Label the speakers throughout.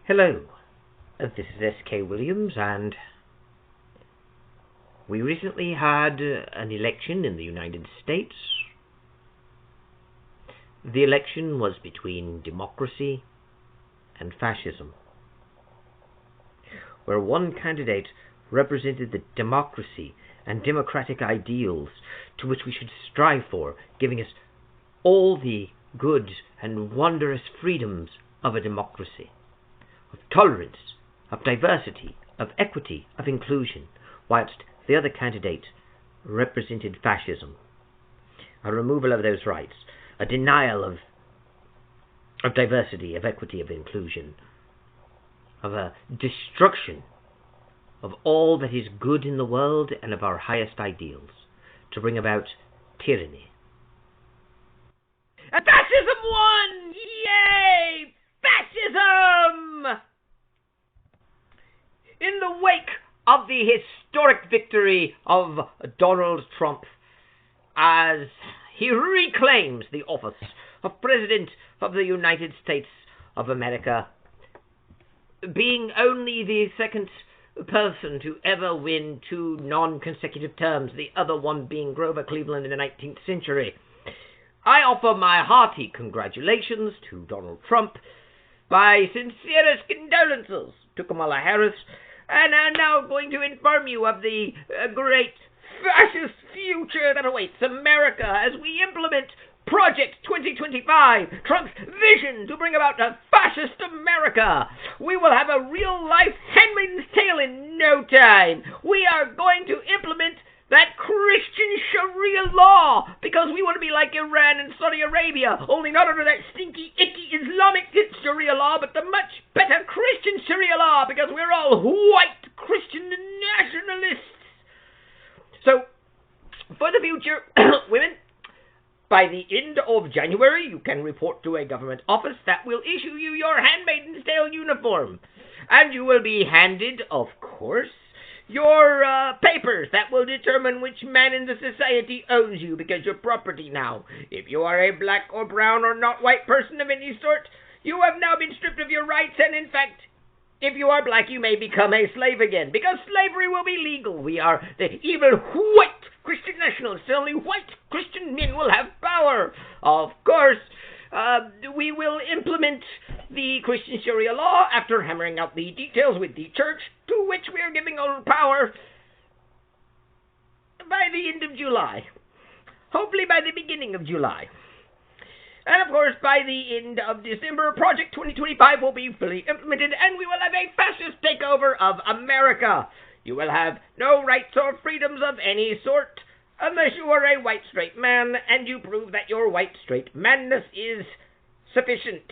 Speaker 1: Hello, this is S.K. Williams, and we recently had an election in the United States. The election was between democracy and fascism, where one candidate represented the democracy and democratic ideals to which we should strive for, giving us all the good and wondrous freedoms of a democracy, of tolerance, of diversity, of equity, of inclusion, whilst the other candidate represented fascism, a removal of those rights, a denial of diversity, of equity, of inclusion, of a destruction of all that is good in the world and of our highest ideals, to bring about tyranny. And fascism won! Yay! Fascism! In the wake of the historic victory of Donald Trump, as he reclaims the office of President of the United States of America, being only the second person to ever win 2 non-consecutive terms, the other one being Grover Cleveland in the 19th century, I offer my hearty congratulations to Donald Trump, my sincerest condolences to Kamala Harris, and I'm now going to inform you of the great fascist future that awaits America as we implement Project 2025, Trump's vision to bring about a fascist America. We will have a real-life Handmaid's Tale in no time. We are going to implement that Christian Sharia law because we want to be like Iran and Saudi Arabia, only not under that stinky, icky Islamic Sharia law, but the much better Christian Sharia law because we're all white Christian nationalists. So, for the future, women, by the end of January, you can report to a government office that will issue you your Handmaid's Tale uniform. And you will be handed, of course, your papers that will determine which man in the society owns you because you're property now. If you are a black or brown or not white person of any sort, you have now been stripped of your rights, and in fact, if you are black, you may become a slave again, because slavery will be legal. We are the evil white Christian nationalists. Only white Christian men will have power. Of course, we will implement the Christian Sharia law after hammering out the details with the church, to which we are giving all power by the end of July. Hopefully by the beginning of July. And of course, by the end of December, Project 2025 will be fully implemented, and we will have a fascist takeover of America. You will have no rights or freedoms of any sort unless you are a white straight man, and you prove that your white straight manness is sufficient.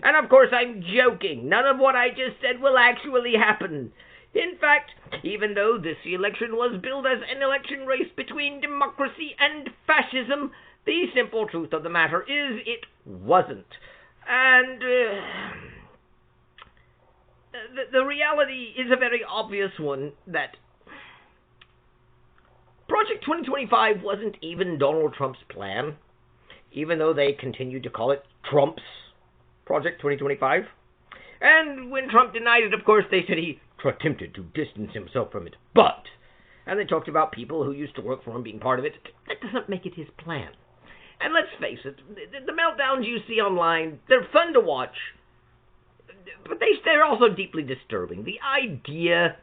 Speaker 1: And of course, I'm joking. None of what I just said will actually happen. In fact, even though this election was billed as an election race between democracy and fascism, the simple truth of the matter is it wasn't. And the reality is a very obvious one, that Project 2025 wasn't even Donald Trump's plan, even though they continued to call it Trump's Project 2025. And when Trump denied it, of course, they said he attempted to distance himself from it. And they talked about people who used to work for him being part of it. That doesn't make it his plan. And let's face it, the meltdowns you see online, they're fun to watch, but they're also deeply disturbing. The idea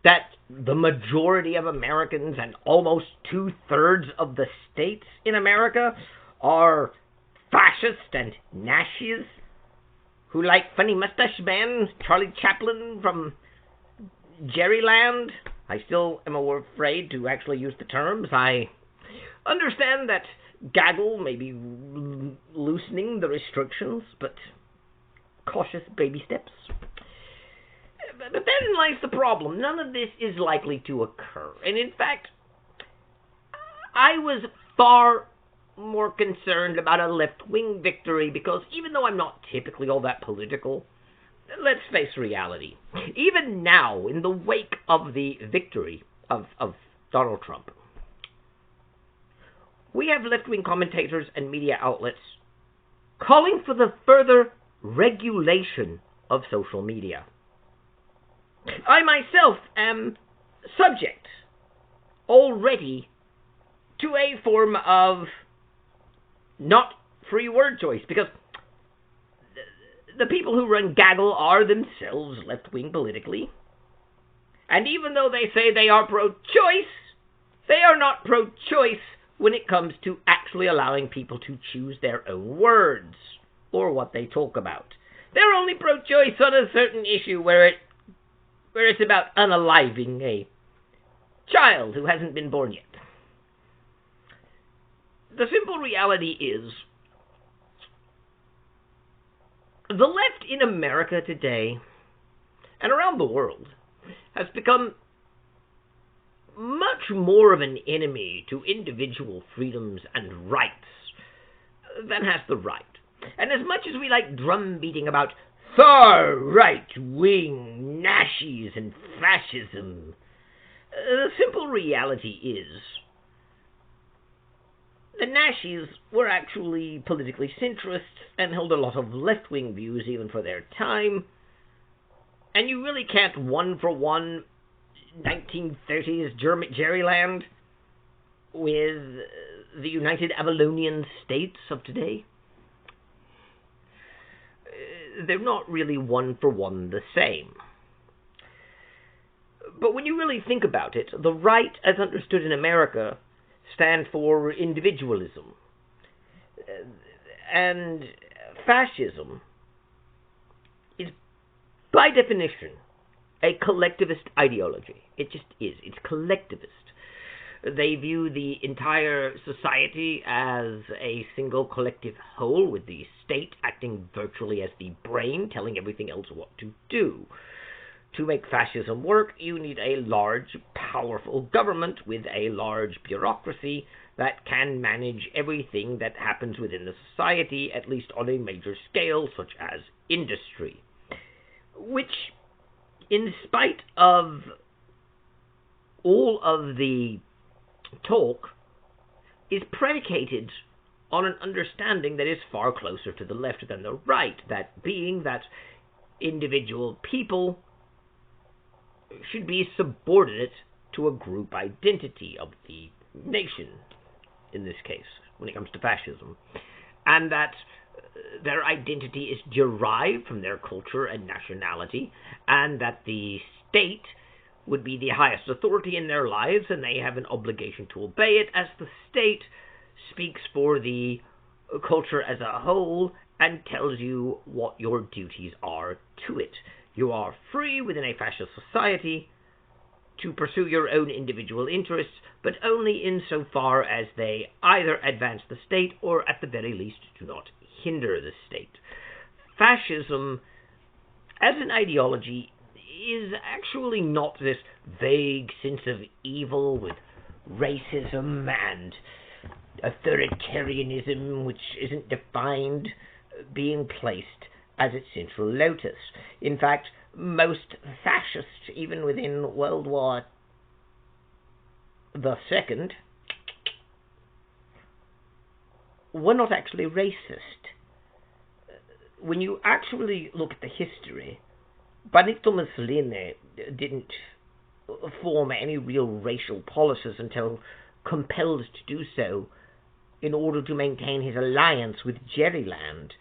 Speaker 1: that the majority of Americans and almost 2/3 of the states in America are fascist and Nazis who like funny mustache man Charlie Chaplin from Jerryland. I still am afraid to actually use the terms. I understand that gaggle may be loosening the restrictions, but cautious baby steps. But then lies the problem. None of this is likely to occur. And in fact, I was far more concerned about a left-wing victory because even though I'm not typically all that political, let's face reality. Even now, in the wake of the victory of Donald Trump, we have left-wing commentators and media outlets calling for the further regulation of social media. I myself am subject already to a form of not free word choice, because the people who run Gaggle are themselves left-wing politically. And even though they say they are pro-choice, they are not pro-choice when it comes to actually allowing people to choose their own words or what they talk about. They're only pro-choice on a certain issue where it's about unaliving a child who hasn't been born yet. The simple reality is, the left in America today, and around the world, has become much more of an enemy to individual freedoms and rights than has the right. And as much as we like drumbeating about far right-wing Nazis and fascism, the simple reality is the Nazis were actually politically centrist and held a lot of left-wing views even for their time. And you really can't one-for-one 1930s Jerryland with the United Avalonian states of today. They're not really one-for-one the same. But when you really think about it, the right, as understood in America, stand for individualism. And fascism is, by definition, a collectivist ideology. It just is. It's collectivist. They view the entire society as a single collective whole, with the state acting virtually as the brain, telling everything else what to do. To make fascism work, you need a large, powerful government with a large bureaucracy that can manage everything that happens within the society, at least on a major scale, such as industry. Which, in spite of all of the talk, is predicated on an understanding that is far closer to the left than the right, that being that individual people should be subordinate to a group identity of the nation, in this case, when it comes to fascism, and that their identity is derived from their culture and nationality, and that the state would be the highest authority in their lives, and they have an obligation to obey it, as the state speaks for the culture as a whole and tells you what your duties are to it. You are free within a fascist society to pursue your own individual interests, but only insofar as they either advance the state or, at the very least, do not hinder the state. Fascism, as an ideology, is actually not this vague sense of evil with racism and authoritarianism which isn't defined being placed as its central lotus. In fact, most fascists, even within World War II, were not actually racist. When you actually look at the history, Benito Mussolini didn't form any real racial policies until compelled to do so in order to maintain his alliance with Jerryland.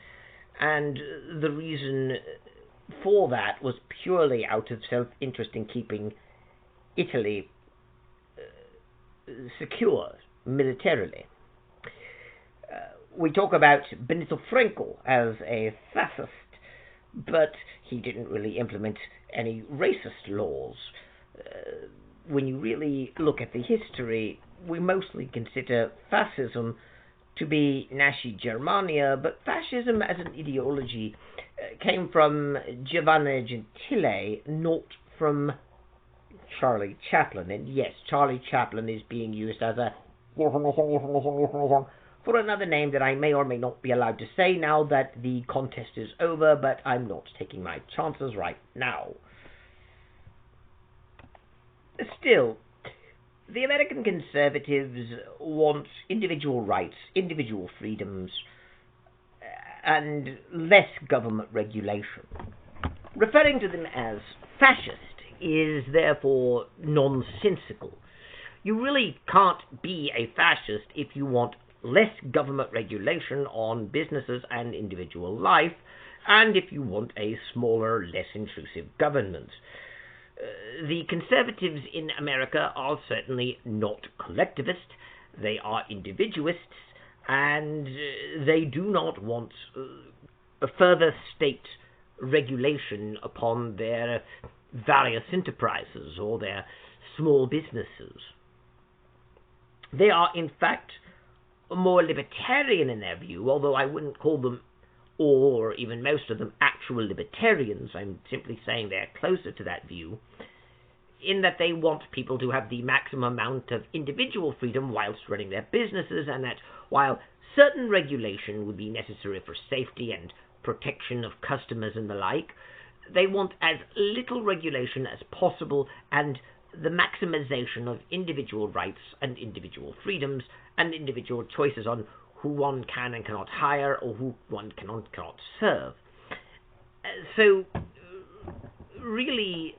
Speaker 1: And the reason for that was purely out of self-interest in keeping Italy secure militarily. We talk about Benito Franco as a fascist, but he didn't really implement any racist laws. When you really look at the history, we mostly consider fascism to be Nazi Germania, but fascism as an ideology came from Giovanni Gentile, not from Charlie Chaplin. And yes, Charlie Chaplin is being used as a for another name that I may or may not be allowed to say now that the contest is over, but I'm not taking my chances right now. Still, the American conservatives want individual rights, individual freedoms, and less government regulation. Referring to them as fascist is therefore nonsensical. You really can't be a fascist if you want less government regulation on businesses and individual life, and if you want a smaller, less intrusive government. The conservatives in America are certainly not collectivist. They are individualists, and they do not want a further state regulation upon their various enterprises or their small businesses. They are, in fact, more libertarian in their view, although I wouldn't call them, or even most of them, actual libertarians. I'm simply saying they're closer to that view, in that they want people to have the maximum amount of individual freedom whilst running their businesses, and that while certain regulation would be necessary for safety and protection of customers and the like, they want as little regulation as possible and the maximization of individual rights and individual freedoms and individual choices on who one can and cannot hire or who one can and cannot serve. So, really,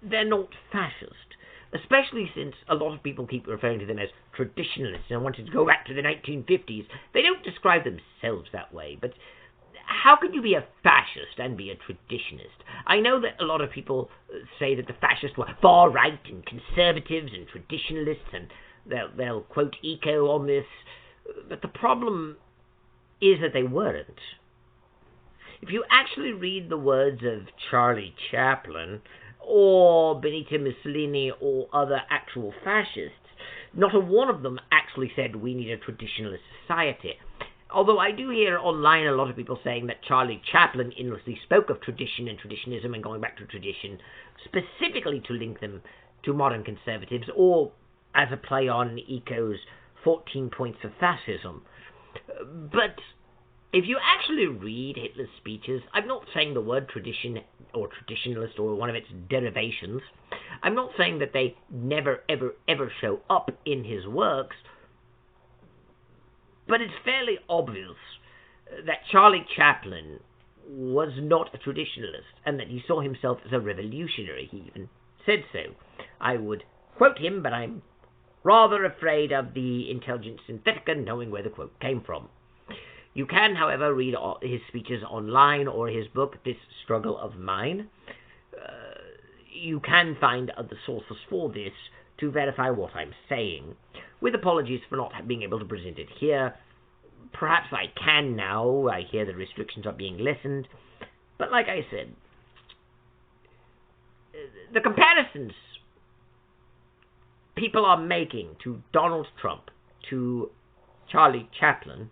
Speaker 1: they're not fascist, especially since a lot of people keep referring to them as traditionalists and wanting to go back to the 1950s. They don't describe themselves that way, but how can you be a fascist and be a traditionalist? I know that a lot of people say that the fascists were far right and conservatives and traditionalists, and they'll quote Eco on this, but the problem is that they weren't. If you actually read the words of Charlie Chaplin or Benito Mussolini or other actual fascists, not a one of them actually said we need a traditionalist society. Although I do hear online a lot of people saying that Charlie Chaplin endlessly spoke of tradition and traditionism and going back to tradition, specifically to link them to modern conservatives, or as a play on Eco's 14 points of fascism. But if you actually read Hitler's speeches, I'm not saying the word tradition or traditionalist or one of its derivations. I'm not saying that they never, ever, ever show up in his works, but it's fairly obvious that Charlie Chaplin was not a traditionalist and that he saw himself as a revolutionary. He even said so. I would quote him, but I'm rather afraid of the intelligent synthetica knowing where the quote came from. You can, however, read his speeches online or his book, This Struggle of Mine. You can find other sources for this to verify what I'm saying, with apologies for not being able to present it here. Perhaps I can now. I hear the restrictions are being lessened. But like I said, the comparisons people are making to Donald Trump, to Charlie Chaplin,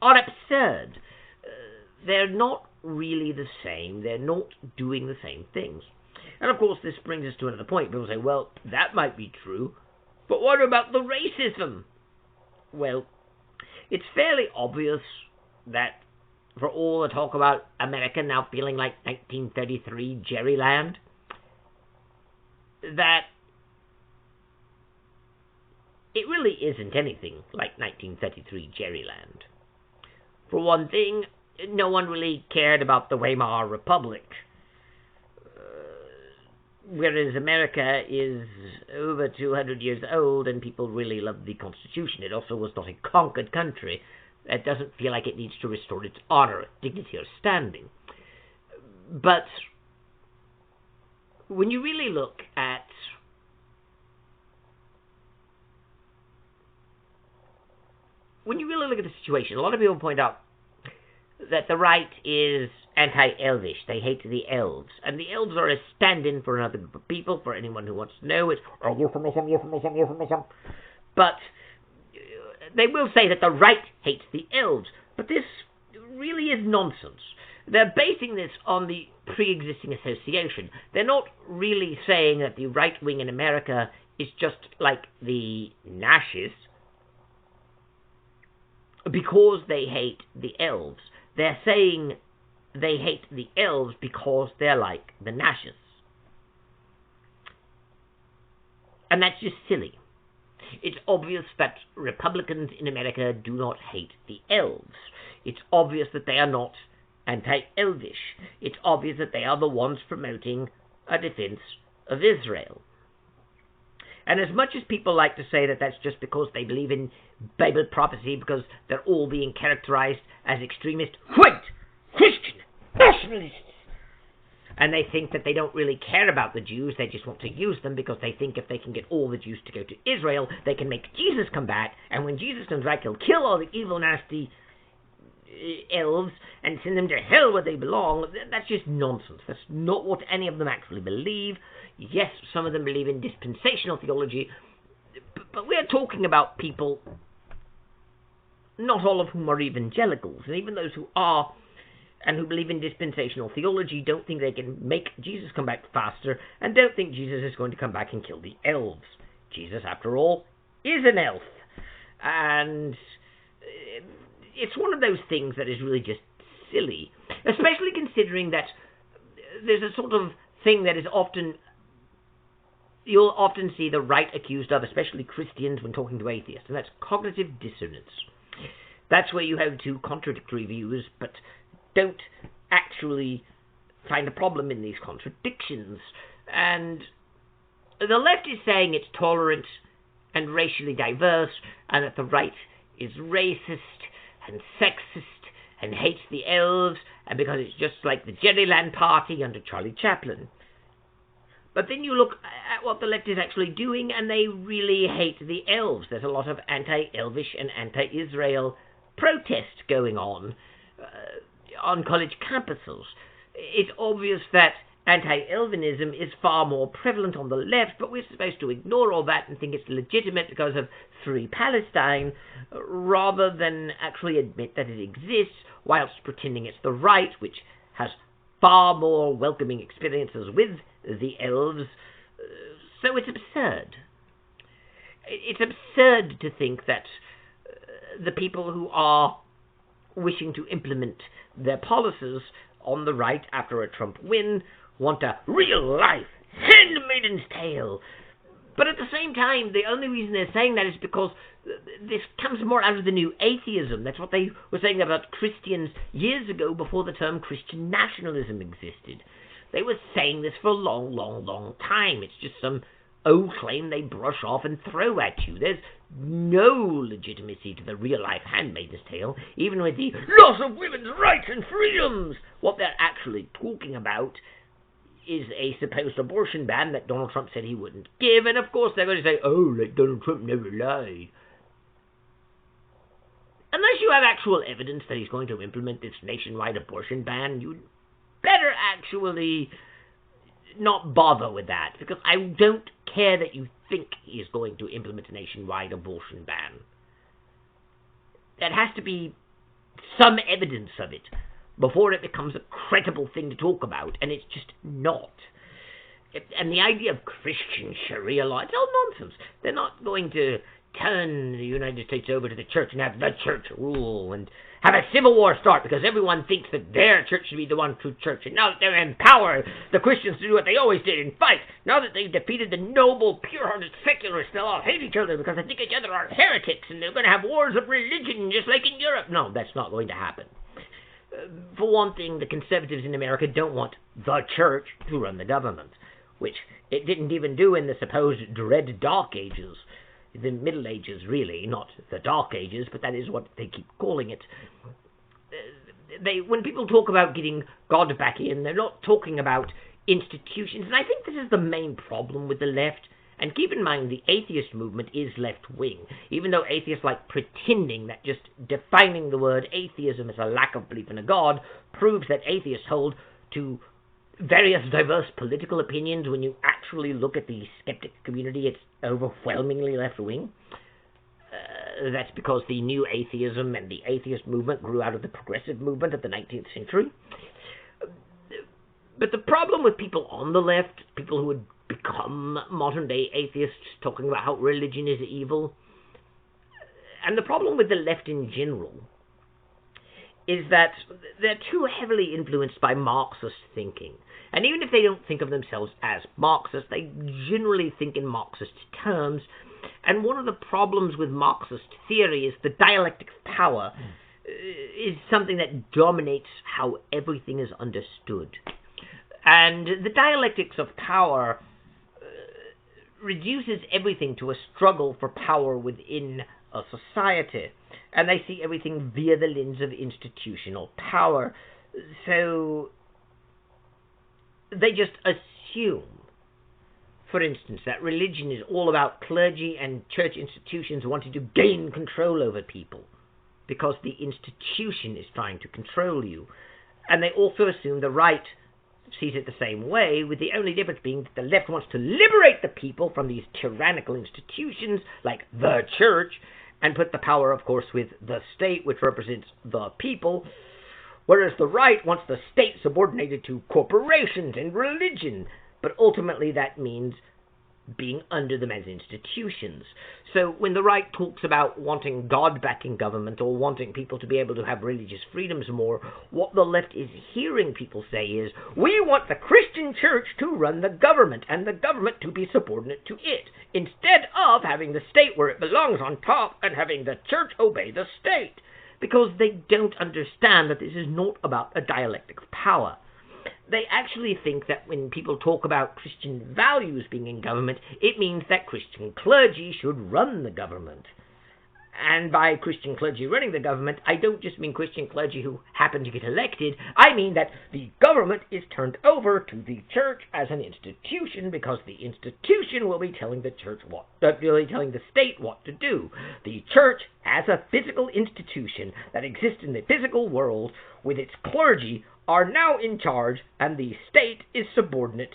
Speaker 1: are absurd. They're not really the same. They're not doing the same things. And of course, this brings us to another point. People say, well, that might be true, but what about the racism? Well, it's fairly obvious that for all the talk about America now feeling like 1933 Jerryland, that it really isn't anything like 1933 Jerryland. For one thing, no one really cared about the Weimar Republic, whereas America is over 200 years old and people really love the Constitution. It also was not a conquered country. It doesn't feel like it needs to restore its honor, dignity, or standing. But when you really look at the situation, a lot of people point out that the right is anti-elvish. They hate the elves. And the elves are a stand-in for another group of people. For anyone who wants to know, it's euphemism. But they will say that the right hates the elves. But this really is nonsense. They're basing this on the pre-existing association. They're not really saying that the right wing in America is just like the Nashes because they hate the elves. They're saying they hate the elves because they're like the Nashes. And that's just silly. It's obvious that Republicans in America do not hate the elves. It's obvious that they are not anti-Elvish. It's obvious that they are the ones promoting a defense of Israel. And as much as people like to say that that's just because they believe in Bible prophecy, because they're all being characterized as extremist white Christian nationalists, and they think that they don't really care about the Jews, they just want to use them because they think if they can get all the Jews to go to Israel, they can make Jesus come back, and when Jesus comes back, he'll kill all the evil, nasty elves and send them to hell where they belong. That's just nonsense. That's not what any of them actually believe. Yes, some of them believe in dispensational theology, but we're talking about people, not all of whom are evangelicals, and even those who are and who believe in dispensational theology don't think they can make Jesus come back faster, and don't think Jesus is going to come back and kill the elves. Jesus, after all, is an elf. And it's one of those things that is really just silly, especially considering that there's a sort of thing that is often, you'll often see the right accused of, especially Christians, when talking to atheists, and that's cognitive dissonance. That's where you have two contradictory views, but don't actually find a problem in these contradictions. And the left is saying it's tolerant and racially diverse, and that the right is racist and sexist and hates the elves, and because it's just like the Jerryland Party under Charlie Chaplin. But then you look at what the left is actually doing, and they really hate the elves. There's a lot of anti-Elvish and anti-Israel protest going on college campuses. It's obvious that anti-Elvinism is far more prevalent on the left, but we're supposed to ignore all that and think it's legitimate because of Free Palestine, rather than actually admit that it exists, whilst pretending it's the right, which has far more welcoming experiences with the elves. So it's absurd. It's absurd to think that the people who are wishing to implement their policies on the right after a Trump win want a real-life Handmaid's Tale. But at the same time, the only reason they're saying that is because this comes more out of the new atheism. That's what they were saying about Christians years ago, before the term Christian nationalism existed. They were saying this for a long, long, long time. It's just some old claim they brush off and throw at you. There's no legitimacy to the real-life Handmaid's Tale, even with the loss of women's rights and freedoms. What they're actually talking about is a supposed abortion ban that Donald Trump said he wouldn't give, and of course they're going to say, oh, like Donald Trump never lied. Unless you have actual evidence that he's going to implement this nationwide abortion ban, you'd better actually not bother with that, because I don't care that you think he is going to implement a nationwide abortion ban. There has to be some evidence of it before it becomes a credible thing to talk about, and it's just not. And the idea of Christian Sharia law, it's all nonsense. They're not going to turn the United States over to the church and have the church rule and have a civil war start because everyone thinks that their church should be the one true church, and now that they're in power, the Christians to do what they always did and fight. Now that they've defeated the noble, pure-hearted secularists, they'll all hate each other because they think each other are heretics, and they're going to have wars of religion just like in Europe. No, that's not going to happen. For one thing, the conservatives in America don't want the church to run the government, which it didn't even do in the supposed dread Dark Ages. The Middle Ages, really, not the Dark Ages, but that is what they keep calling it. When people talk about getting God back in, they're not talking about institutions, and I think this is the main problem with the left. And keep in mind, the atheist movement is left-wing, even though atheists like pretending that just defining the word atheism as a lack of belief in a God proves that atheists hold to various diverse political opinions. When you actually look at the skeptic community, it's overwhelmingly left-wing. That's because the new atheism and the atheist movement grew out of the progressive movement of the 19th century. But the problem with people on the left, people who would become modern-day atheists, talking about how religion is evil, and the problem with the left in general, is that they're too heavily influenced by Marxist thinking. And even if they don't think of themselves as Marxists, they generally think in Marxist terms. And one of the problems with Marxist theory is the dialectic of power is something that dominates how everything is understood. And the dialectics of power reduces everything to a struggle for power within a society. And they see everything via the lens of institutional power. So they just assume, for instance, that religion is all about clergy and church institutions wanting to gain control over people because the institution is trying to control you. And they also assume the right sees it the same way, with the only difference being that the left wants to liberate the people from these tyrannical institutions like the church and put the power, of course, with the state, which represents the people, whereas the right wants the state subordinated to corporations and religion. But ultimately that means being under them as institutions. So when the right talks about wanting God back in government or wanting people to be able to have religious freedoms more, what the left is hearing people say is, we want the Christian church to run the government and the government to be subordinate to it, instead of having the state where it belongs on top and having the church obey the state, because they don't understand that this is not about a dialectic of power. They actually think that when people talk about Christian values being in government, it means that Christian clergy should run the government. And by Christian clergy running the government, I don't just mean Christian clergy who happen to get elected. I mean that the government is turned over to the church as an institution, because the institution will be telling the church telling the state what to do. The church, as a physical institution that exists in the physical world with its clergy, are now in charge, and the state is subordinate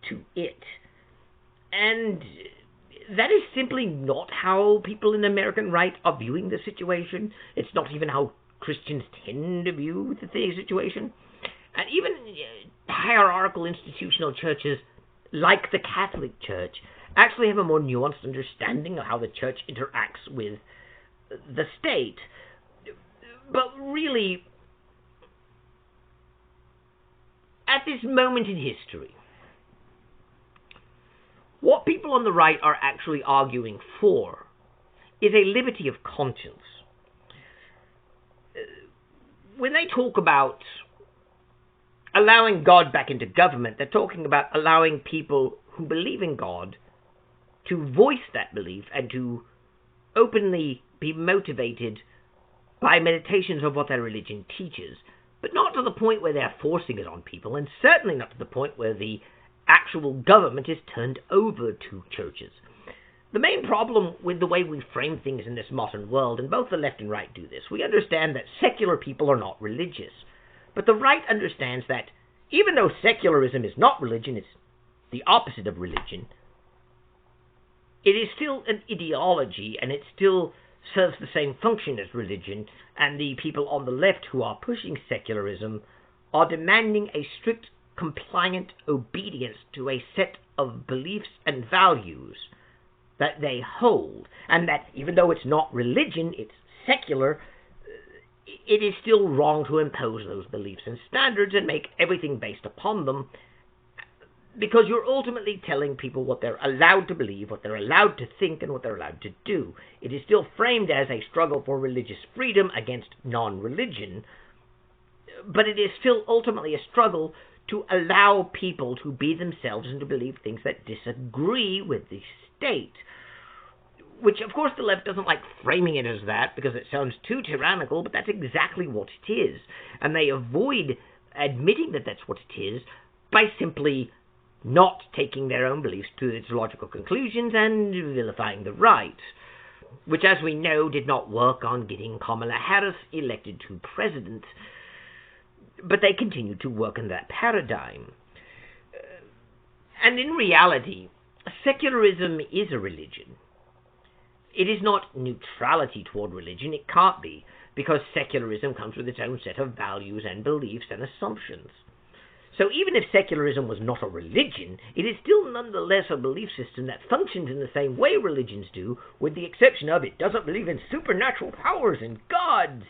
Speaker 1: to it. And that is simply not how people in the American right are viewing the situation. It's not even how Christians tend to view the situation. And even hierarchical institutional churches, like the Catholic Church, actually have a more nuanced understanding of how the church interacts with the state. But really, at this moment in history, what people on the right are actually arguing for is a liberty of conscience. When they talk about allowing God back into government, they're talking about allowing people who believe in God to voice that belief and to openly be motivated by meditations of what their religion teaches, but not to the point where they're forcing it on people, and certainly not to the point where the actual government is turned over to churches. The main problem with the way we frame things in this modern world, and both the left and right do this, we understand that secular people are not religious. But the right understands that even though secularism is not religion, it's the opposite of religion, it is still an ideology, and it still serves the same function as religion, and the people on the left who are pushing secularism are demanding a strict, compliant obedience to a set of beliefs and values that they hold, and that even though it's not religion, it's secular, it is still wrong to impose those beliefs and standards and make everything based upon them, because you're ultimately telling people what they're allowed to believe, what they're allowed to think, and what they're allowed to do. It is still framed as a struggle for religious freedom against non-religion, but it is still ultimately a struggle to allow people to be themselves and to believe things that disagree with the state. Which, of course, the left doesn't like framing it as that because it sounds too tyrannical, but that's exactly what it is. And they avoid admitting that that's what it is by simply not taking their own beliefs to its logical conclusions and vilifying the right, which, as we know, did not work on getting Kamala Harris elected to president. But they continue to work in that paradigm. And in reality, secularism is a religion. It is not neutrality toward religion. It can't be, because secularism comes with its own set of values and beliefs and assumptions. So even if secularism was not a religion, it is still nonetheless a belief system that functions in the same way religions do, with the exception of it doesn't believe in supernatural powers and gods,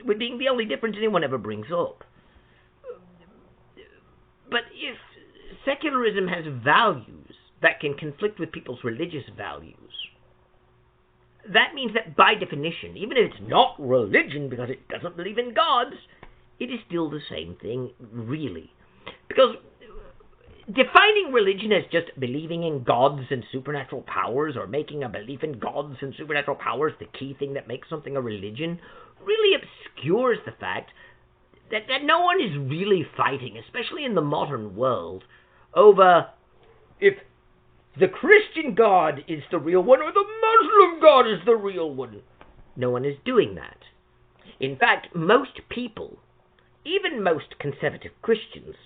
Speaker 1: with being the only difference anyone ever brings up. But if secularism has values that can conflict with people's religious values, that means that by definition, even if it's not religion because it doesn't believe in gods, it is still the same thing, really. Because defining religion as just believing in gods and supernatural powers, or making a belief in gods and supernatural powers the key thing that makes something a religion, really obscures the fact that no one is really fighting, especially in the modern world, over if the Christian God is the real one or the Muslim God is the real one. No one is doing that. In fact, most people, even most conservative Christians,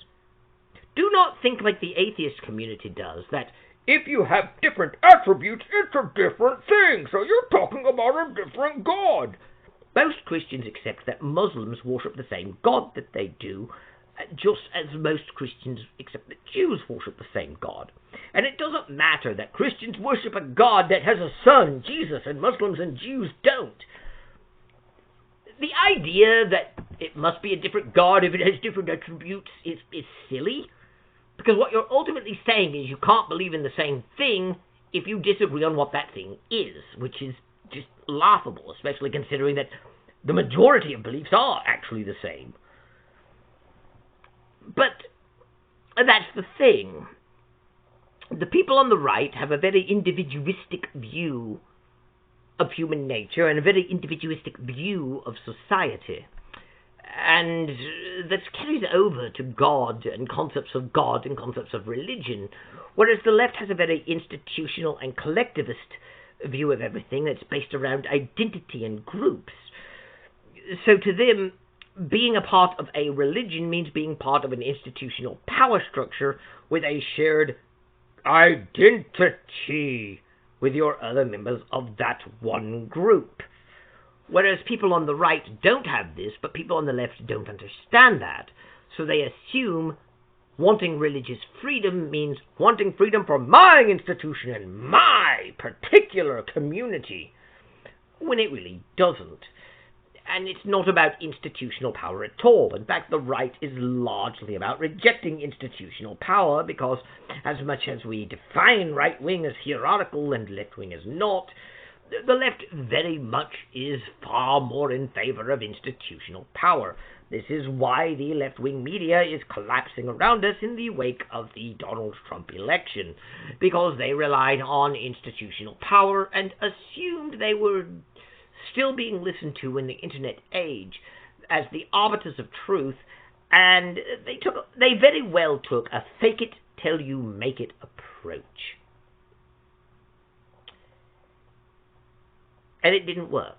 Speaker 1: do not think like the atheist community does, that if you have different attributes, it's a different thing, so you're talking about a different God. Most Christians accept that Muslims worship the same God that they do, just as most Christians accept that Jews worship the same God. And it doesn't matter that Christians worship a God that has a son, Jesus, and Muslims and Jews don't. The idea that it must be a different God if it has different attributes is silly, because what you're ultimately saying is you can't believe in the same thing if you disagree on what that thing is, which is just laughable, especially considering that the majority of beliefs are actually the same. But that's the thing. The people on the right have a very individualistic view of human nature and a very individualistic view of society. And that carries over to God and concepts of God and concepts of religion, whereas the left has a very institutional and collectivist view of everything that's based around identity and groups. So to them, being a part of a religion means being part of an institutional power structure with a shared identity with your other members of that one group. Whereas people on the right don't have this, but people on the left don't understand that. So they assume wanting religious freedom means wanting freedom for my institution and my particular community, when it really doesn't. And it's not about institutional power at all. In fact, the right is largely about rejecting institutional power, because as much as we define right-wing as hierarchical and left-wing as not, the left very much is far more in favor of institutional power. This is why the left-wing media is collapsing around us in the wake of the Donald Trump election, because they relied on institutional power and assumed they were still being listened to in the internet age as the arbiters of truth, and they very well took a fake it till you make it approach. And it didn't work.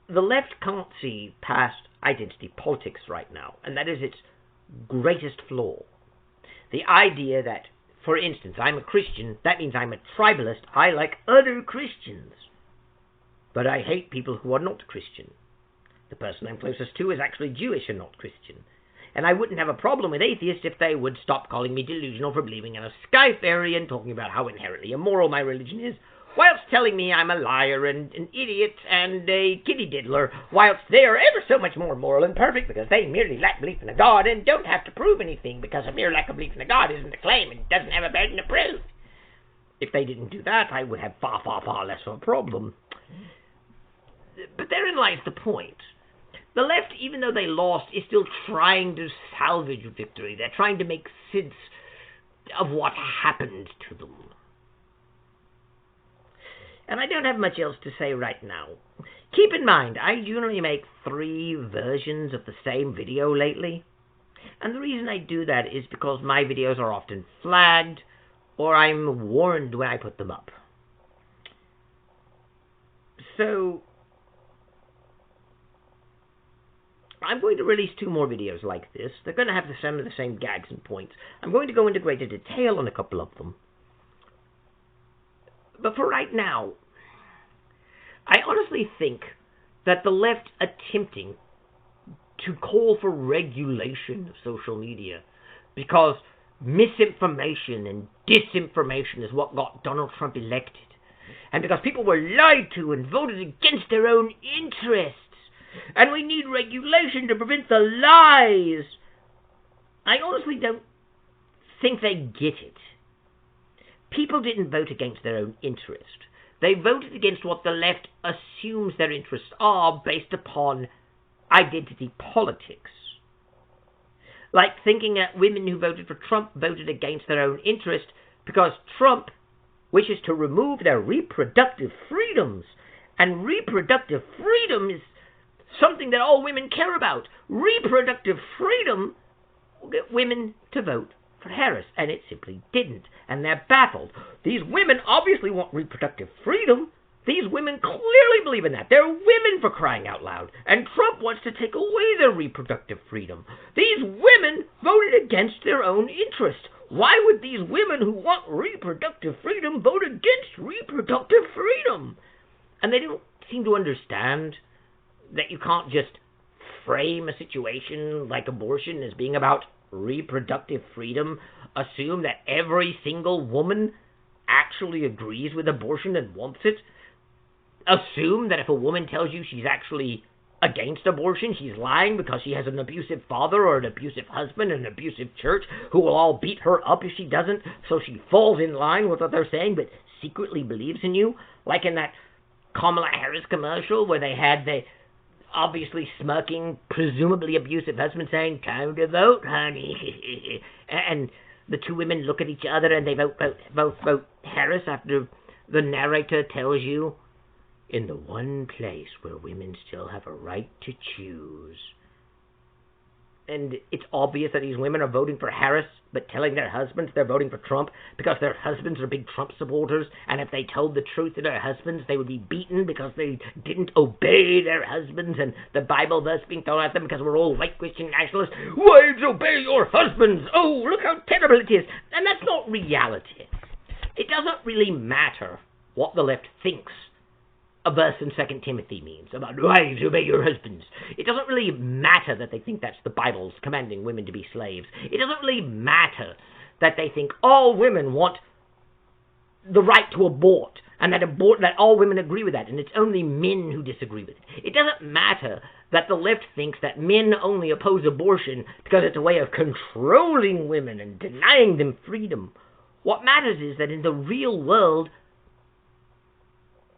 Speaker 1: The left can't see past identity politics right now, and that is its greatest flaw. The idea that, for instance, I'm a Christian, that means I'm a tribalist, I like other Christians. But I hate people who are not Christian. The person I'm closest to is actually Jewish and not Christian. And I wouldn't have a problem with atheists if they would stop calling me delusional for believing in a sky fairy and talking about how inherently immoral my religion is, whilst telling me I'm a liar and an idiot and a kitty diddler, whilst they are ever so much more moral and perfect because they merely lack belief in a God and don't have to prove anything, because a mere lack of belief in a God isn't a claim and doesn't have a burden of proof. If they didn't do that, I would have far, far, far less of a problem. But therein lies the point. The left, even though they lost, is still trying to salvage victory. They're trying to make sense of what happened to them. And I don't have much else to say right now. Keep in mind, I generally make 3 versions of the same video lately. And the reason I do that is because my videos are often flagged, or I'm warned when I put them up. So I'm going to release 2 more videos like this. They're going to have some of the same gags and points. I'm going to go into greater detail on a couple of them. But for right now, I honestly think that the left attempting to call for regulation of social media because misinformation and disinformation is what got Donald Trump elected, and because people were lied to and voted against their own interests, and we need regulation to prevent the lies. I honestly don't think they get it. people didn't vote against their own interest. They voted against what the left assumes their interests are based upon identity politics. Like thinking that women who voted for Trump voted against their own interest because Trump wishes to remove their reproductive freedoms. And reproductive freedom is something that all women care about. Reproductive freedom will get women to vote for Harris, and it simply didn't. And they're baffled. These women obviously want reproductive freedom. These women clearly believe in that. They're women, for crying out loud. And Trump wants to take away their reproductive freedom. These women voted against their own interest. Why would these women who want reproductive freedom vote against reproductive freedom? And they don't seem to understand that you can't just frame a situation like abortion as being about reproductive freedom, assume that every single woman actually agrees with abortion and wants it, assume that if a woman tells you she's actually against abortion, she's lying because she has an abusive father or an abusive husband and an abusive church who will all beat her up if she doesn't, so she falls in line with what they're saying but secretly believes in you, like in that Kamala Harris commercial where they had the obviously smirking, presumably abusive husband saying, "Time to vote, honey." And the two women look at each other and they vote Harris after the narrator tells you, in the one place where women still have a right to choose. And it's obvious that these women are voting for Harris, but telling their husbands they're voting for Trump because their husbands are big Trump supporters, and if they told the truth to their husbands, they would be beaten because they didn't obey their husbands, and the Bible verse being thrown at them because we're all white Christian nationalists. Wives, obey your husbands! Oh, look how terrible it is! And that's not reality. It doesn't really matter what the left thinks a verse in 2 Timothy means about wives, obey your husbands. It doesn't really matter that they think that's the Bible's commanding women to be slaves. It doesn't really matter that they think all women want the right to abort and that all women agree with that, and it's only men who disagree with it. It doesn't matter that the left thinks that men only oppose abortion because it's a way of controlling women and denying them freedom. What matters is that in the real world,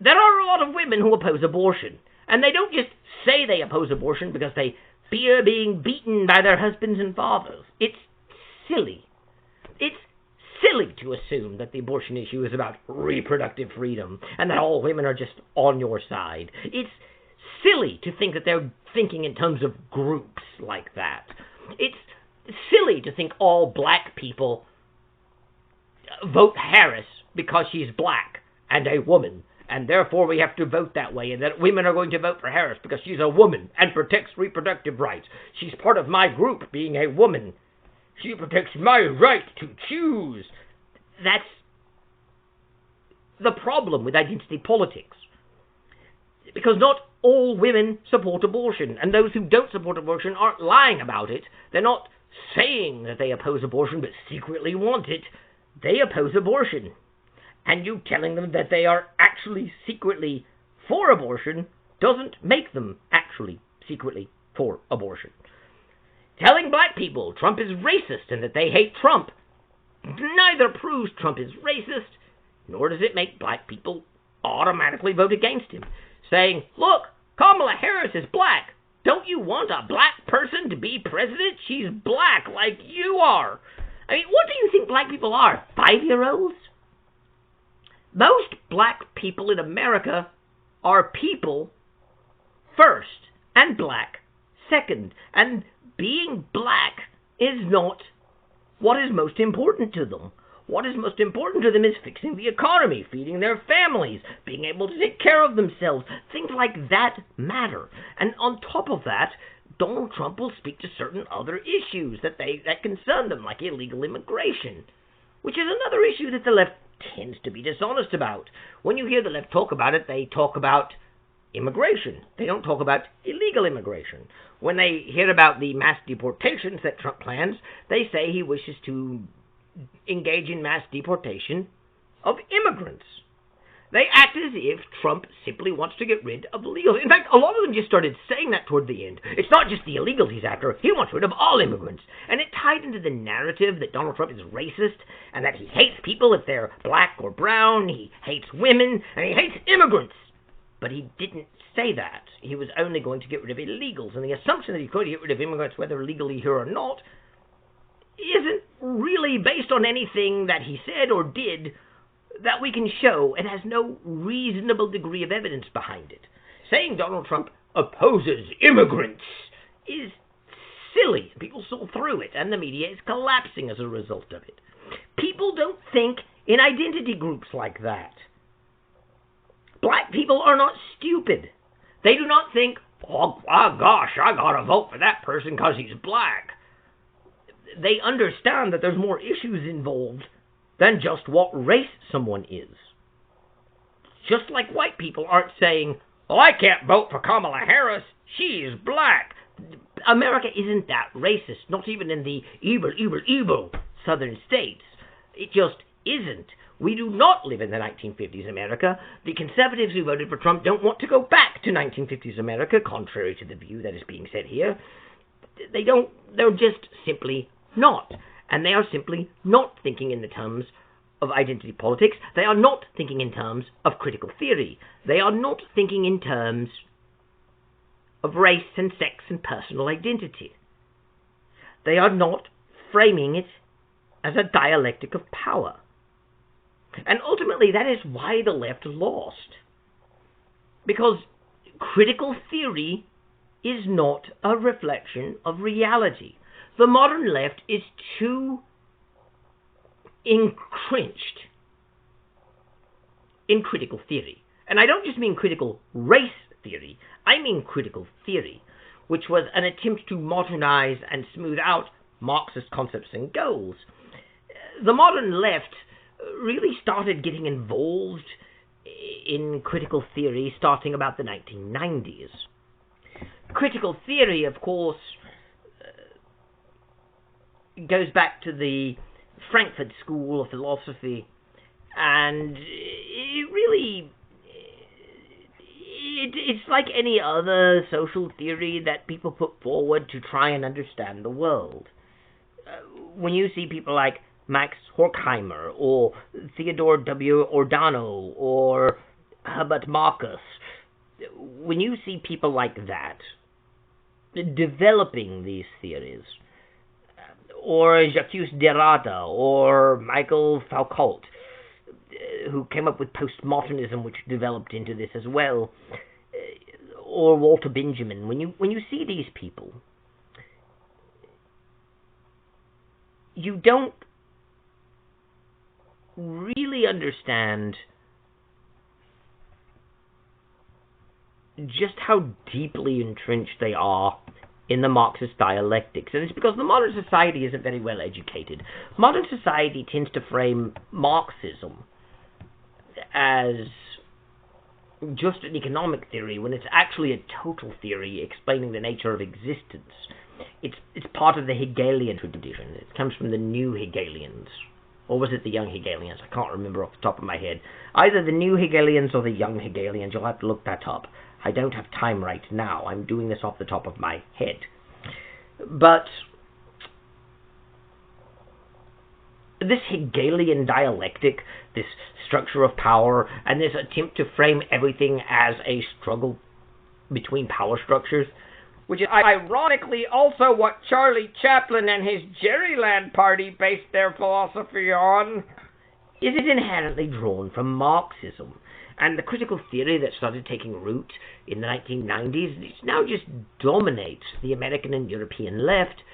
Speaker 1: there are a lot of women who oppose abortion, and they don't just say they oppose abortion because they fear being beaten by their husbands and fathers. It's silly. It's silly to assume that the abortion issue is about reproductive freedom and that all women are just on your side. It's silly to think that they're thinking in terms of groups like that. It's silly to think all black people vote Harris because she's black and a woman, and therefore we have to vote that way, and that women are going to vote for Harris because she's a woman and protects reproductive rights. She's part of my group, being a woman. She protects my right to choose. That's the problem with identity politics. Because not all women support abortion, and those who don't support abortion aren't lying about it. They're not saying that they oppose abortion but secretly want it. They oppose abortion. And you telling them that they are actually secretly for abortion doesn't make them actually secretly for abortion. Telling black people Trump is racist and that they hate Trump neither proves Trump is racist, nor does it make black people automatically vote against him. Saying, look, Kamala Harris is black. Don't you want a black person to be president? She's black like you are. I mean, what do you think black people are? 5-year-olds? Most black people in America are people first, and black second. And being black is not what is most important to them. What is most important to them is fixing the economy, feeding their families, being able to take care of themselves. Things like that matter. And on top of that, Donald Trump will speak to certain other issues that concern them, like illegal immigration, which is another issue that the left tends to be dishonest about. When you hear the left talk about it, they talk about immigration. They don't talk about illegal immigration. When they hear about the mass deportations that Trump plans, they say he wishes to engage in mass deportation of immigrants. They act as if Trump simply wants to get rid of illegals. In fact, a lot of them just started saying that toward the end. It's not just the illegals he's after. He wants rid of all immigrants. And it tied into the narrative that Donald Trump is racist and that he hates people if they're black or brown, he hates women, and he hates immigrants. But he didn't say that. He was only going to get rid of illegals, and the assumption that he could get rid of immigrants, whether legally here or not, isn't really based on anything that he said or did that we can show, and has no reasonable degree of evidence behind it. Saying Donald Trump opposes immigrants is silly. People saw through it, and the media is collapsing as a result of it. People don't think in identity groups like that. Black people are not stupid. They do not think, oh gosh, I gotta vote for that person because he's black. They understand that there's more issues involved than just what race someone is. Just like white people aren't saying, oh, I can't vote for Kamala Harris, she's black. America isn't that racist, not even in the evil southern states. It just isn't. We do not live in the 1950s America. The conservatives who voted for Trump don't want to go back to 1950s America, contrary to the view that is being said here. They're just simply not. And they are simply not thinking in the terms of identity politics. They are not thinking in terms of critical theory. They are not thinking in terms of race and sex and personal identity. They are not framing it as a dialectic of power. And ultimately, that is why the left lost. Because critical theory is not a reflection of reality. The modern left is too entrenched in critical theory. And I don't just mean critical race theory. I mean critical theory, which was an attempt to modernize and smooth out Marxist concepts and goals. The modern left really started getting involved in critical theory starting about the 1990s. Critical theory, of course, goes back to the Frankfurt School of Philosophy, and it's like any other social theory that people put forward to try and understand the world. When you see people like Max Horkheimer, or Theodore W. Ordano, or Herbert Marcus, when you see people like that developing these theories, or Jacques Derrida, or Michael Foucault, who came up with postmodernism, which developed into this as well, or Walter Benjamin, when you see these people, you don't really understand just how deeply entrenched they are in the Marxist dialectics. And it's because the modern society isn't very well educated. Modern society tends to frame Marxism as just an economic theory when it's actually a total theory explaining the nature of existence. It's part of the Hegelian tradition. It comes from the new Hegelians. Or was it the young Hegelians? I can't remember off the top of my head. Either the new Hegelians or the young Hegelians. You'll have to look that up. I don't have time right now. I'm doing this off the top of my head. But this Hegelian dialectic, this structure of power, and this attempt to frame everything as a struggle between power structures, which is ironically also what Charlie Chaplin and his Jerryland Party based their philosophy on, is inherently drawn from Marxism. And the critical theory that started taking root in the 1990s, it now just dominates the American and European left,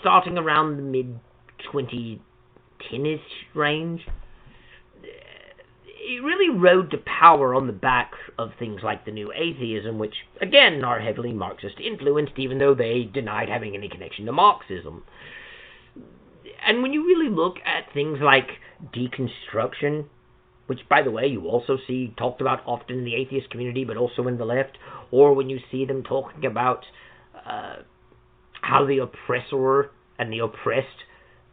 Speaker 1: starting around the mid-2010-ish range. It really rode to power on the back of things like the New Atheism, which, again, are heavily Marxist-influenced, even though they denied having any connection to Marxism. And when you really look at things like deconstruction, which, by the way, you also see talked about often in the atheist community, but also in the left, or when you see them talking about how the oppressor and the oppressed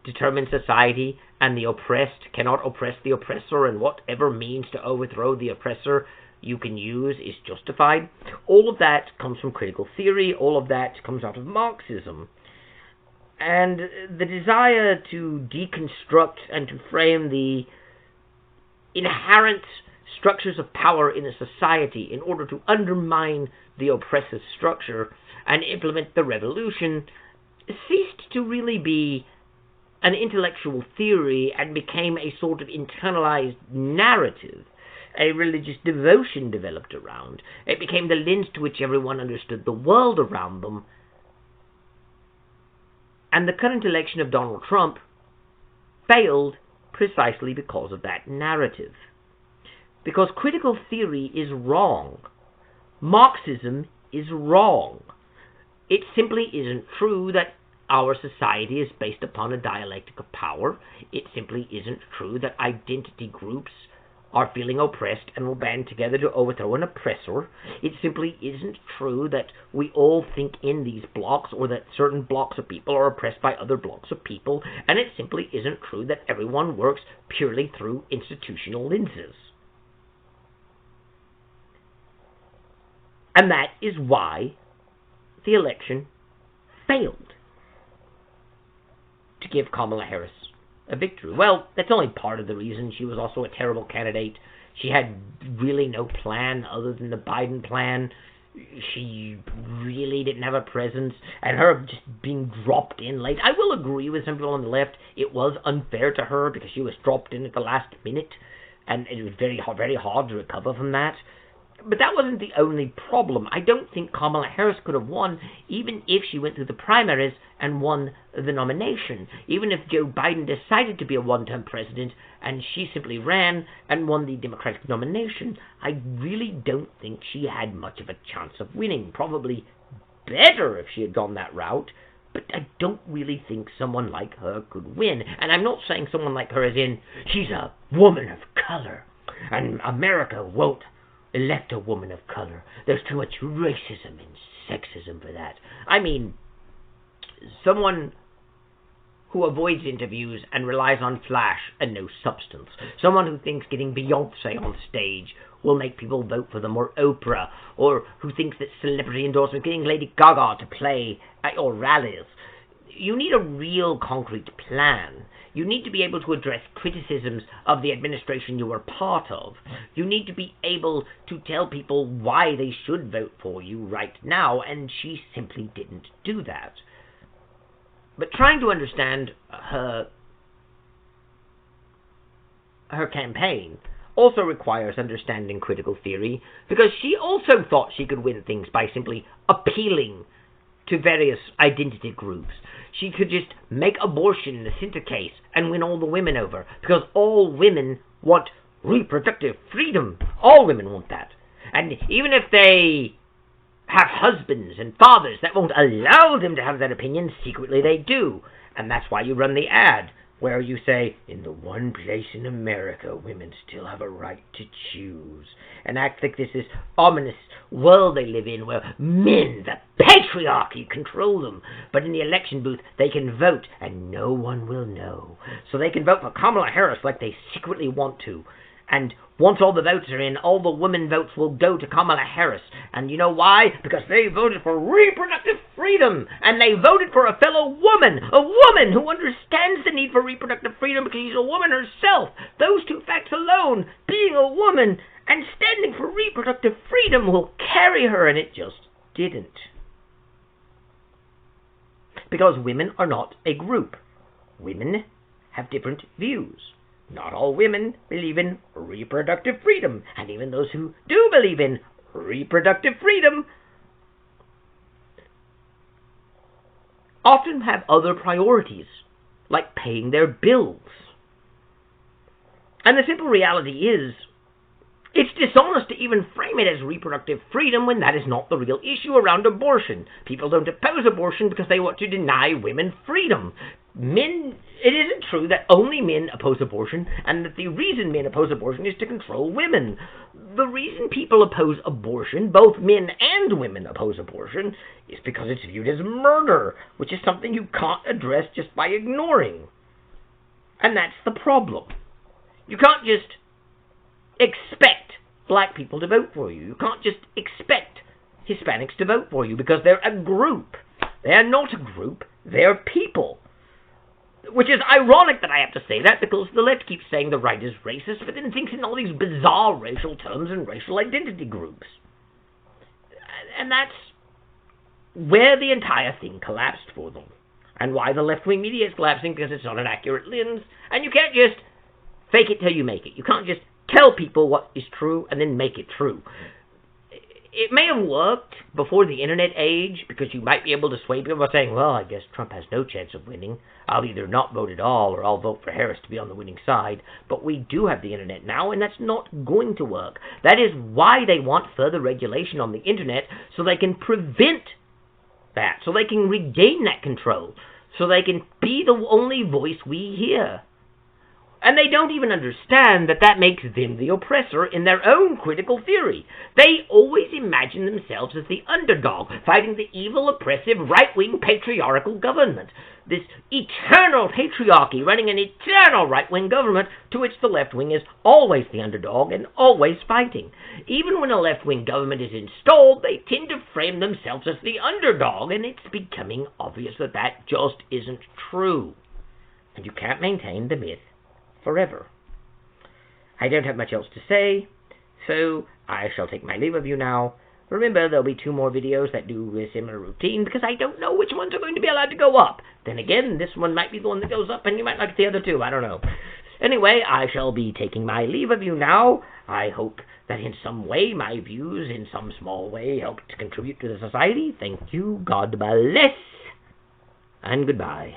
Speaker 1: determine society, and the oppressed cannot oppress the oppressor, and whatever means to overthrow the oppressor you can use is justified. All of that comes from critical theory. All of that comes out of Marxism. And the desire to deconstruct and to frame the inherent structures of power in a society in order to undermine the oppressive structure and implement the revolution ceased to really be an intellectual theory and became a sort of internalized narrative. A religious devotion developed around. It became the lens to which everyone understood the world around them. And the current election of Donald Trump failed precisely because of that narrative. Because critical theory is wrong. Marxism is wrong. It simply isn't true that our society is based upon a dialectic of power. It simply isn't true that identity groups are feeling oppressed and will band together to overthrow an oppressor. It simply isn't true that we all think in these blocks, or that certain blocks of people are oppressed by other blocks of people, and it simply isn't true that everyone works purely through institutional lenses. And that is why the election failed to give Kamala Harris a victory. Well, that's only part of the reason. She was also a terrible candidate. She had really no plan other than the Biden plan. She really didn't have a presence, and her just being dropped in late. I will agree with some people on the left. It was unfair to her because she was dropped in at the last minute, and it was very hard to recover from that. But that wasn't the only problem. I don't think Kamala Harris could have won, even if she went through the primaries and won the nomination. Even if Joe Biden decided to be a one-term president and she simply ran and won the Democratic nomination, I really don't think she had much of a chance of winning. Probably better if she had gone that route, but I don't really think someone like her could win. And I'm not saying someone like her as in, she's a woman of color, and America won't elect a woman of color. There's too much racism and sexism for that. I mean, someone who avoids interviews and relies on flash and no substance. Someone who thinks getting Beyonce on stage will make people vote for them, or Oprah, or who thinks that celebrity endorsement, getting Lady Gaga to play at your rallies. You need a real concrete plan. You need to be able to address criticisms of the administration you were part of. You need to be able to tell people why they should vote for you right now, and she simply didn't do that. But trying to understand her campaign also requires understanding critical theory, because she also thought she could win things by simply appealing to various identity groups. She could just make abortion the center case and win all the women over, because all women want reproductive freedom. All women want that. And even if they have husbands and fathers that won't allow them to have that opinion, secretly they do. And that's why you run the ad where you say, in the one place in America, women still have a right to choose. And act like this is ominous world they live in, where men, the patriarchy, control them. But in the election booth, they can vote, and no one will know. So they can vote for Kamala Harris like they secretly want to. And once all the votes are in, all the women votes will go to Kamala Harris. And you know why? Because they voted for reproductive freedom. And they voted for a fellow woman. A woman who understands the need for reproductive freedom because she's a woman herself. Those two facts alone, being a woman and standing for reproductive freedom, will carry her. And it just didn't. Because women are not a group. Women have different views. Not all women believe in reproductive freedom, and even those who do believe in reproductive freedom often have other priorities, like paying their bills. And the simple reality is, it's dishonest to even frame it as reproductive freedom when that is not the real issue around abortion. People don't oppose abortion because they want to deny women freedom. It isn't true that only men oppose abortion, and that the reason men oppose abortion is to control women. The reason people oppose abortion, both men and women oppose abortion, is because it's viewed as murder, which is something you can't address just by ignoring. And that's the problem. You can't just expect black people to vote for you. You can't just expect Hispanics to vote for you, because they're a group. They are not a group. They're people. Which is ironic that I have to say that, because the left keeps saying the right is racist, but then thinks in all these bizarre racial terms and racial identity groups. And that's where the entire thing collapsed for them. And why the left-wing media is collapsing, because it's not an accurate lens. And you can't just fake it till you make it. You can't just tell people what is true and then make it true. It may have worked before the internet age, because you might be able to sway people by saying, well, I guess Trump has no chance of winning. I'll either not vote at all, or I'll vote for Harris to be on the winning side. But we do have the internet now, and that's not going to work. That is why they want further regulation on the internet, so they can prevent that, so they can regain that control, so they can be the only voice we hear. And they don't even understand that that makes them the oppressor in their own critical theory. They always imagine themselves as the underdog, fighting the evil, oppressive, right-wing, patriarchal government. This eternal patriarchy running an eternal right-wing government to which the left wing is always the underdog and always fighting. Even when a left-wing government is installed, they tend to frame themselves as the underdog, and it's becoming obvious that that just isn't true. And you can't maintain the myth forever. I don't have much else to say, so I shall take my leave of you now. Remember, there'll be 2 more videos that do a similar routine, because I don't know which ones are going to be allowed to go up. Then again, this one might be the one that goes up, and you might like the other 2. I don't know. Anyway, I shall be taking my leave of you now. I hope that in some way my views, in some small way, help to contribute to the society. Thank you. God bless. And goodbye.